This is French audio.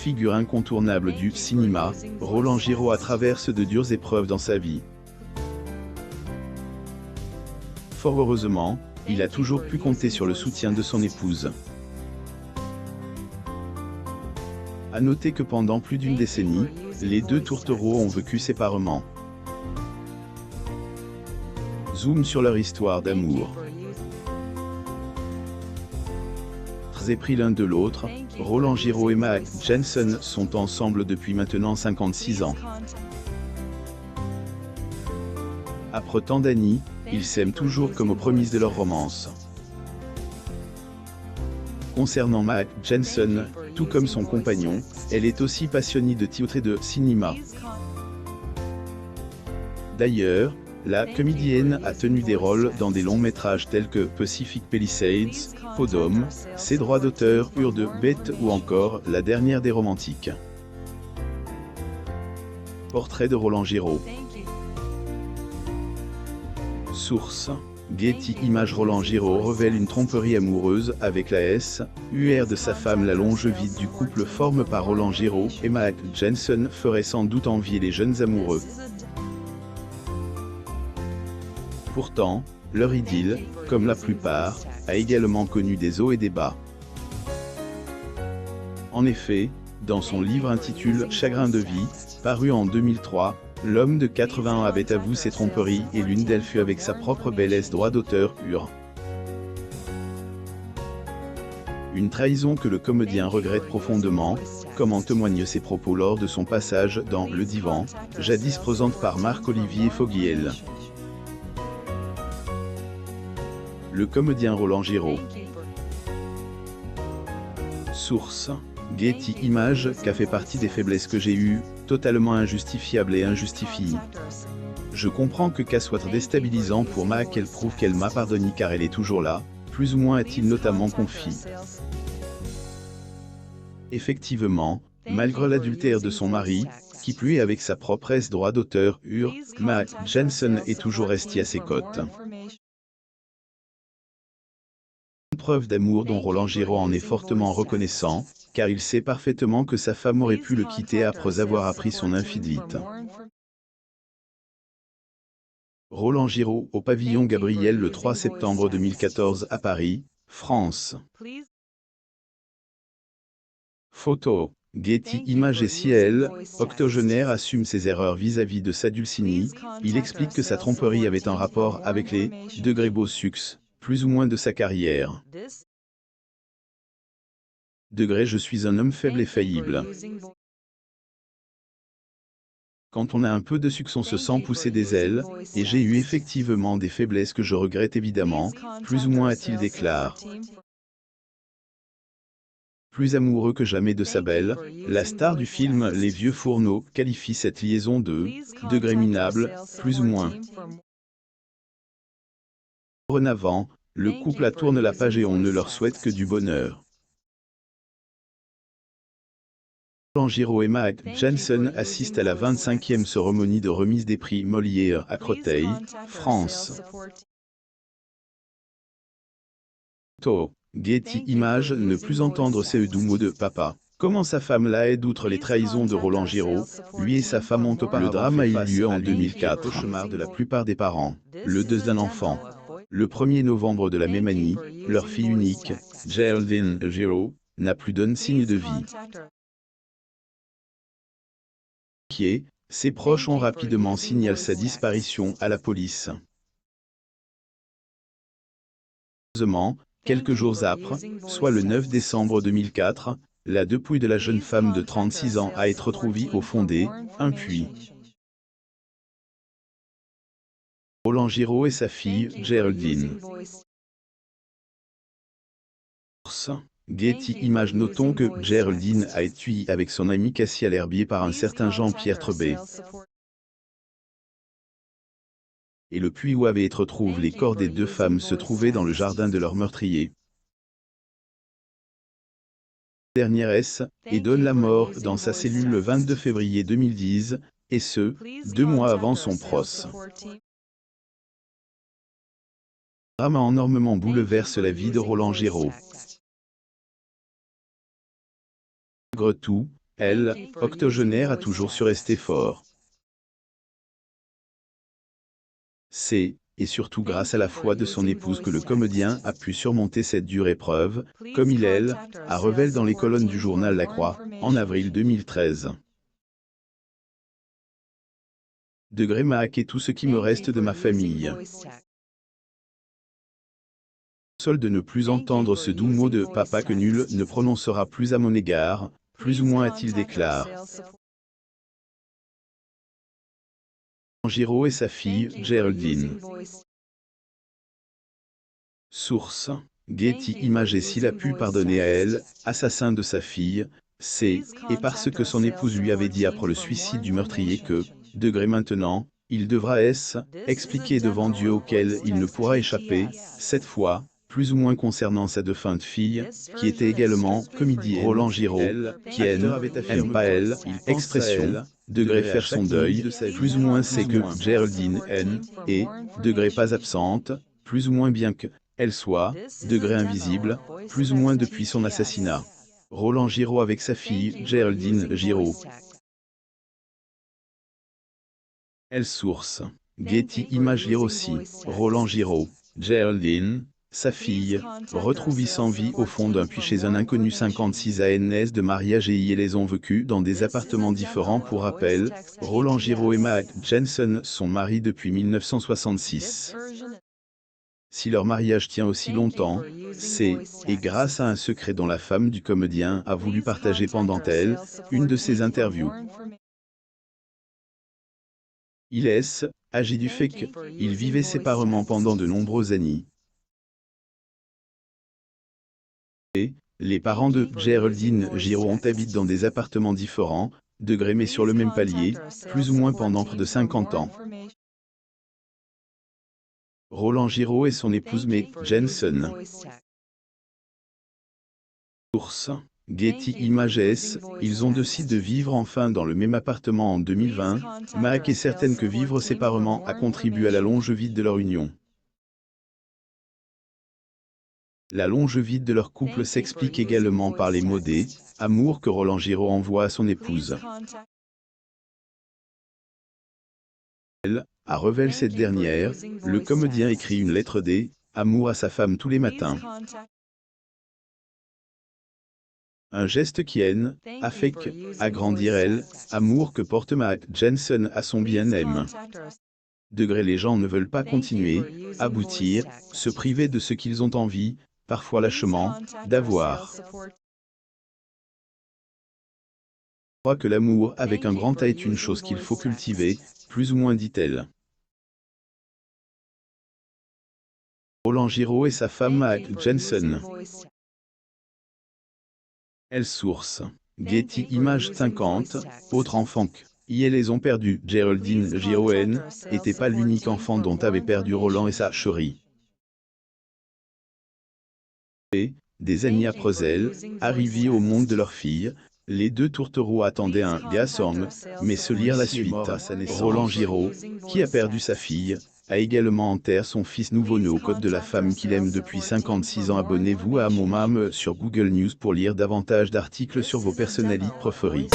Figure incontournable du cinéma, Roland Giraud traverse de dures épreuves dans sa vie. Fort heureusement, il a toujours pu compter sur le soutien de son épouse. À noter que pendant plus d'une décennie, les deux tourtereaux ont vécu séparément. Zoom sur leur histoire d'amour. Très épris l'un de l'autre, Roland Giraud et Mack Jensen sont ensemble depuis maintenant 56 ans. Après tant d'années, ils s'aiment toujours comme aux prémices de leur romance. Concernant Mack Jensen, tout comme son compagnon, elle est aussi passionnée de théâtre et de cinéma. D'ailleurs, la comédienne a tenu des rôles dans des longs métrages tels que Pacific Palisades, Podom, Ses droits d'auteur eurent de bêtes ou encore La dernière des romantiques. Portrait de Roland Giraud. Source. Getty Images. Roland Giraud révèle une tromperie amoureuse avec la S.U.R. de sa femme. La longévité du couple formé par Roland Giraud et Mack Jensen ferait sans doute envier les jeunes amoureux. Pourtant, leur idylle, comme la plupart, a également connu des hauts et des bas. En effet, dans son livre intitulé Chagrin de vie, paru en 2003, l'homme de 80 ans avait avoué ses tromperies et l'une d'elles fut avec sa propre belle droit d'auteur UR. Une trahison que le comédien regrette profondément, comme en témoignent ses propos lors de son passage dans Le Divan, jadis présente par Marc-Olivier Foguiel. Le comédien Roland Giraud. Source. Getty Images. Qu'a fait partie des faiblesses que j'ai eues, totalement injustifiables et injustifiées. Je comprends que qu'à soit déstabilisant pour Mack, elle prouve qu'elle m'a pardonné car elle est toujours là, plus ou moins a-t-il notamment confié. Effectivement, malgré l'adultère de son mari, qui plus est avec sa propre droit d'auteur UR, Mack Jensen est toujours resté à ses côtes. Une preuve d'amour dont Roland Giraud en est fortement reconnaissant, car il sait parfaitement que sa femme aurait pu le quitter après avoir appris son infidélité. Roland Giraud au pavillon Gabriel le 3 septembre 2014 à Paris, France. Photo. Getty Images. Et si elle, octogénaire, assume ses erreurs vis-à-vis de sa Dulcinea, il explique que sa tromperie avait un rapport avec les degrés beau succès, plus ou moins de sa carrière. Degré. Je suis un homme faible et faillible. Quand on a un peu de succès, on se sent pousser des ailes, et j'ai eu effectivement des faiblesses que je regrette évidemment, plus ou moins a-t-il déclaré. Plus amoureux que jamais de sa belle, la star du film Les Vieux Fourneaux qualifie cette liaison de degré minable, plus ou moins. Dorénavant, le couple tourne la page et on ne leur souhaite que du bonheur. Roland Giraud et Mack Jensen assistent à la 25e cérémonie de remise des prix Molière à Créteil, France. Photo. Getty Images. Ne plus entendre ces doux mots de papa. Comment sa femme l'a aidé outre les trahisons de Roland Giraud, lui et sa femme ont auparavant. Le drame a eu lieu en 2004. Le cauchemar de la plupart des parents. Le deuil d'un enfant. Le 1er novembre de la même année, leur fille unique, Geraldine Giraud, n'a plus d'un signe de vie. Ses proches ont rapidement signalé sa disparition à la police. Heureusement, quelques jours après, soit le 9 décembre 2004, la dépouille de la jeune femme de 36 ans a été retrouvée au fond d'un puits. Roland Giraud et sa fille, Geraldine. Getty Images. Notons que Geraldine a été tuée avec son ami Cassie à l'herbier par un certain Jean-Pierre Trebet. Et le puits où avaient été retrouvés les corps des deux femmes se trouvait dans le jardin de leur meurtrier. Dernière et donne la mort dans sa cellule le 22 février 2010, et ce, 2 mois avant son procès. Le drame a énormément bouleversé la vie de Roland Giraud. Malgré tout, Elle, octogénaire, a toujours su rester fort. C'est, et surtout grâce à la foi de son épouse que le comédien a pu surmonter cette dure épreuve, comme il elle, a révélé dans les colonnes du journal La Croix, en avril 2013. M'a hacké tout ce qui me reste de ma famille. Seul de ne plus entendre ce doux mot de papa que nul ne prononcera plus à mon égard, plus ou moins a-t-il déclaré. Giraud et sa fille, Geraldine. Source: Getty Images. Et s'il a pu pardonner à elle, assassin de sa fille, c'est, et parce que son épouse lui avait dit après le suicide du meurtrier que, maintenant, il devra expliquer devant Dieu auquel il ne pourra échapper, cette fois, plus ou moins concernant sa défunte fille, qui était également comédienne. Roland Giraud, qui n'aime pas elle, expression, faire son deuil, plus ou moins c'est que Geraldine et, pas absente, plus ou moins bien que elle soit, invisible, plus ou moins depuis son assassinat. Roland Giraud avec sa fille, Geraldine Giraud. Elle source: Getty Images. Lire aussi, Roland Giraud, Geraldine, sa fille, retrouvée sans vie au fond d'un puits chez un inconnu. 56 ans de mariage et y les ont vécu dans des appartements différents. Pour rappel, Roland Giraud et Matt Jensen sont mariés depuis 1966. Si leur mariage tient aussi longtemps, c'est, et grâce à un secret dont la femme du comédien a voulu partager pendant une de ses interviews. Il agi du fait qu'ils vivaient séparément pendant de nombreuses années. Et, les parents de Geraldine Giraud habitent dans des appartements différents, mais sur le même palier, plus ou moins pendant près de 50 ans. Roland Giraud et son épouse May Jensen. Source: Getty Images. Ils ont décidé de vivre enfin dans le même appartement en 2020. Mac est certaine que vivre séparément a contribué à la longévité de leur union. La longévité de leur couple s'explique également par les modés amour que Roland Giraud envoie à son épouse. Elle a révélé cette dernière. Le comédien écrit une lettre d'amour à sa femme tous les matins. Un geste qui a fait agrandir amour que porte Matt Jensen à son bien-aimé. Les gens ne veulent pas continuer, aboutir, se priver de ce qu'ils ont envie, parfois lâchement, d'avoir. Je crois que l'amour avec un grand A est une chose qu'il faut cultiver, plus ou moins, dit-elle. Roland Giraud et sa femme Matt Jensen. Elle source: Getty Images. 50 autres enfants qui les ont perdus. Geraldine Giraud n'était pas l'unique enfant dont avait perdu Roland et sa chérie. Et, des années après elle, arrivée au monde de leur fille, les deux tourtereaux attendaient un garçon, mais se lire la suite. Roland Giraud, qui a perdu sa fille, a également enterré son fils nouveau-né aux côtés de la femme qu'il aime depuis 56 ans. Abonnez-vous à mon mam sur Google News pour lire davantage d'articles sur vos personnalités préférées.